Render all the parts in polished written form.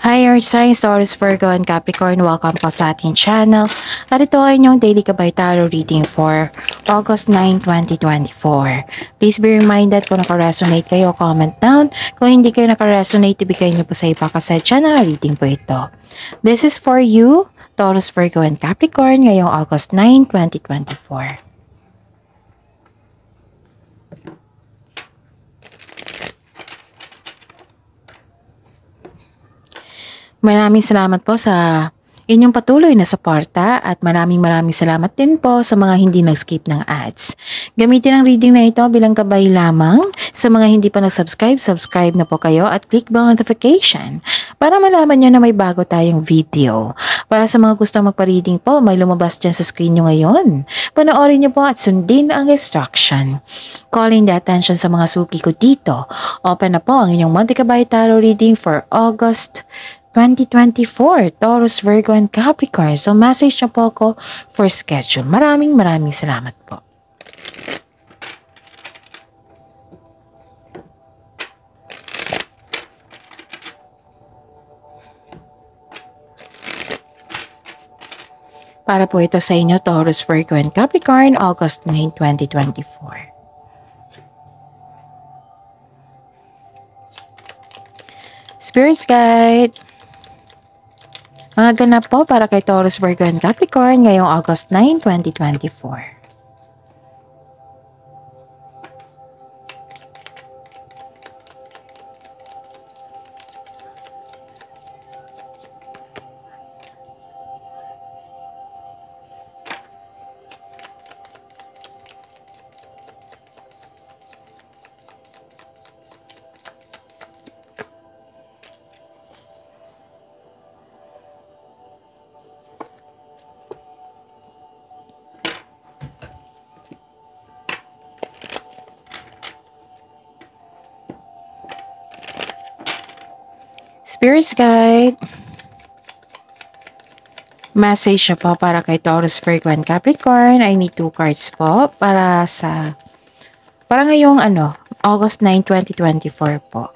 Hi Earth Signs, Taurus, Virgo, and Capricorn. Welcome po sa ating channel. At ito ay inyong Daily Gabay Tarot reading for August 9, 2024. Please be reminded kung naka-resonate kayo, comment down. Kung hindi kayo naka-resonate, ibigay niyo po sa iba kasi general reading po ito. This is for you, Taurus, Virgo, and Capricorn ngayong August 9, 2024. Maraming salamat po sa inyong patuloy na suporta at maraming salamat din po sa mga hindi nag-skip ng ads. Gamitin ang reading na ito bilang gabay lamang. Sa mga hindi pa nag-subscribe, subscribe na po kayo at click bell notification para malaman nyo na may bago tayong video. Para sa mga gustong magpa-reading po, may lumabas dyan sa screen nyo ngayon. Panoorin nyo po at sundin ang instruction. Calling the attention sa mga suki ko dito. Open na po ang inyong Monte Gabay Tarot reading for August 2024, Taurus, Virgo, and Capricorn. So, message na po ako for schedule. Maraming salamat po. Para po ito sa inyo, Taurus, Virgo, and Capricorn, August 9, 2024. Spirit's Guide. Mga ganap po para kay Taurus, Virgo, and Capricorn ngayong August 9, 2024. Spirit's Guide. Message po para kay Taurus, Virgo, and Capricorn. I need 2 cards po para ngayong August 9, 2024 po.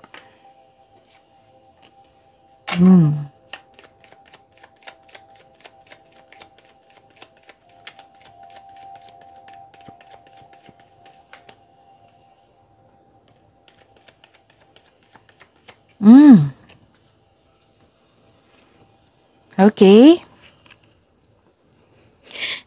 Okay.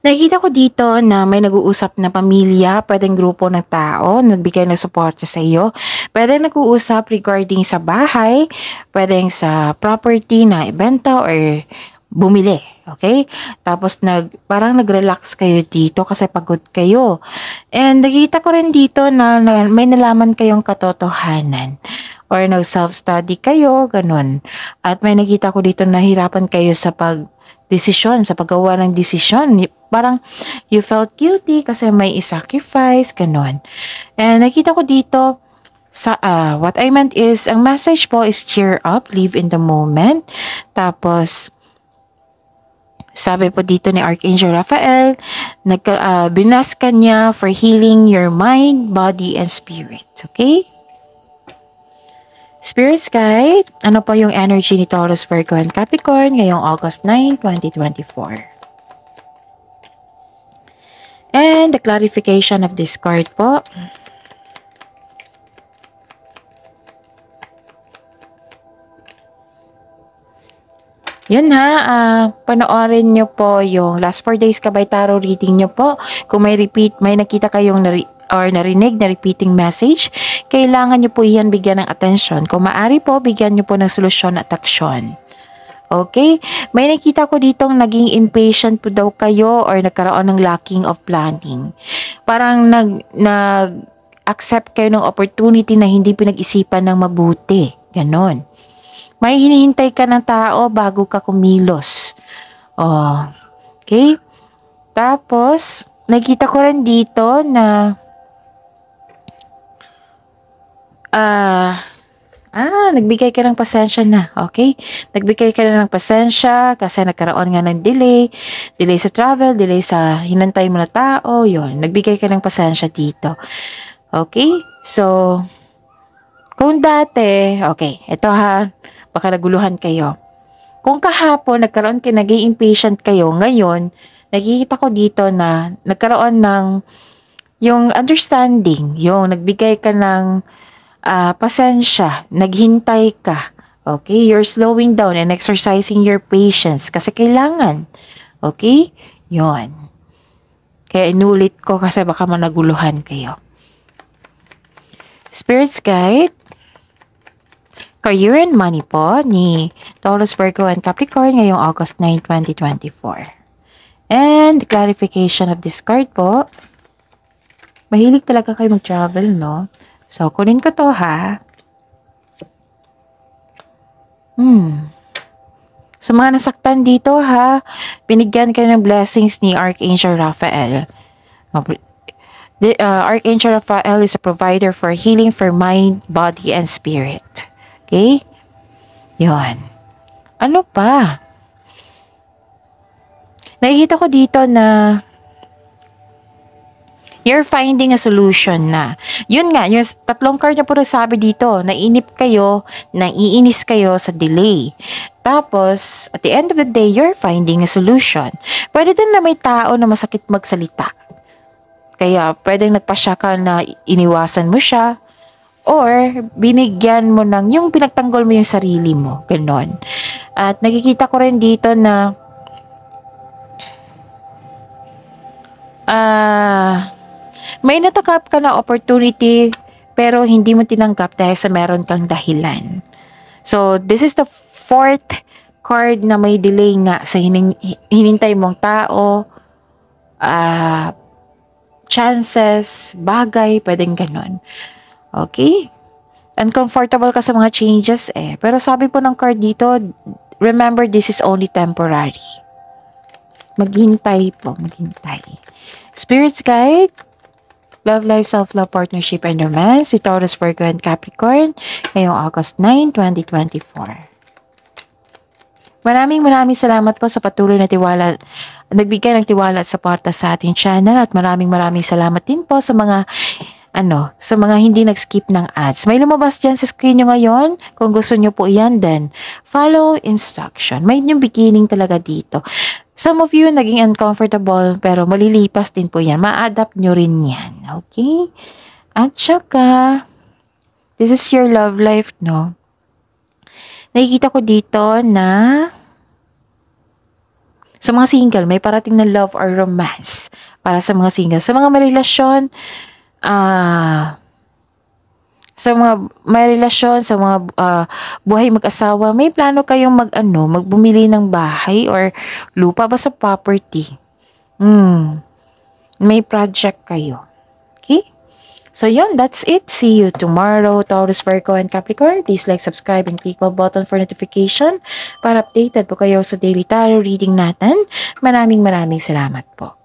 Nakikita ko dito na may nag-uusap na pamilya, pwedeng grupo ng tao, nagbigay ng suporta sa iyo. Pwedeng nag-uusap regarding sa bahay, pwedeng sa property na ibenta or bumili. Okay? Tapos parang nag-relax kayo dito kasi pagod kayo. And nakikita ko rin dito na may nalaman kayong katotohanan. Or nag-self-study kayo, ganun. At may nakita ko dito na hirapan kayo sa pagdesisyon, sa paggawa ng desisyon. Parang you felt guilty kasi may i-sacrifice, ganun. And nakita ko dito, what I meant is, ang message po is cheer up, live in the moment. Tapos, sabi po dito ni Archangel Raphael, binas ka niya for healing your mind, body, and spirit. Okay? Spirit's Guide, ano po yung energy ni Taurus, Virgo, and Capricorn ngayong August 9, 2024? And the clarification of this card po. Yun panoorin nyo po yung last 4 days Gabay Tarot reading nyo po. Kung may nakita kayong narinig na repeating message, kailangan nyo po iyan bigyan ng atensyon. Kung maaari po, bigyan nyo po ng solusyon at aksyon. Okay? May nakita ko ditong naging impatient po daw kayo or nagkaroon ng lacking of planning. Parang nag-accept kayo ng opportunity na hindi pinag-isipan ng mabuti. Ganon. May hinihintay ka ng tao bago ka kumilos. Okay? Tapos, nakita ko rin dito na nagbigay ka ng pasensya na, okay? Nagbigay ka na ng pasensya kasi nagkaroon nga ng delay sa travel, delay sa hinantay mo na tao, yun. Nagbigay ka ng pasensya dito. Okay? So, kung dati, okay, ito baka naguluhan kayo. Kung kahapon nagkaroon kayo, naging impatient kayo, ngayon, nakikita ko dito na nagkaroon ng yung understanding, yung nagbigay ka ng pasensya, naghintay ka. Okay? You're slowing down and exercising your patience kasi kailangan. Okay? Yon. Kaya inulit ko kasi baka managuluhan kayo. Spirits Guide, Career and Money po ni Taurus, Virgo, and Capricorn ngayong August 9, 2024. And clarification of this card po. Mahilig talaga kayo mag-travel, no? So, kunin ko to, ha? Sa mga nasaktan dito, ha? Binigyan kayo ng blessings ni Archangel Raphael. Archangel Raphael is a provider for healing for mind, body, and spirit. Okay? Yun. Ano pa? Nakikita ko dito na you're finding a solution na. Yun nga, yung tatlong card na po sabi dito, nainip kayo, naiinis kayo sa delay. Tapos, at the end of the day, you're finding a solution. Pwede din na may tao na masakit magsalita. Kaya, pwedeng nagpasya ka na iniwasan mo siya, or binigyan mo ng, yung pinagtanggol mo yung sarili mo. Ganon. At nakikita ko rin dito na may natakap ka na opportunity pero hindi mo tinanggap dahil sa meron kang dahilan. So, this is the fourth card na may delay nga sa hinintay mong tao, chances, bagay, pwedeng ganon. Okay? Uncomfortable ka sa mga changes eh. Pero sabi po ng card dito, remember this is only temporary. Maghintay po, maghintay. Spirits Guide, Love Life, Self-Love, Partnership, and Romance, si Taurus, Virgo, and Capricorn, ngayong August 9, 2024. Maraming salamat po sa patuloy na tiwala, nagbigay ng tiwala at suporta sa ating channel, at maraming salamat din po sa mga sa mga hindi nag-skip ng ads. May lumabas dyan sa screen nyo ngayon. Kung gusto nyo po yan, then follow instruction. May yung beginning talaga dito. Some of you naging uncomfortable, pero malilipas din po yan. Ma-adapt nyo rin yan. Okay? At saka, this is your love life, no? Nakikita ko dito na sa mga single, may parating na love or romance para sa mga single. Sa mga may relasyon, sa mga may relasyon, sa mga buhay mag-asawa, may plano kayong magbumili ng bahay or lupa ba sa property. May project kayo. Okay? So yun, that's it. See you tomorrow, Taurus, Virgo, and Capricorn. Please like, subscribe, and click the button for notification para updated po kayo sa daily tarot reading natin. Maraming salamat po.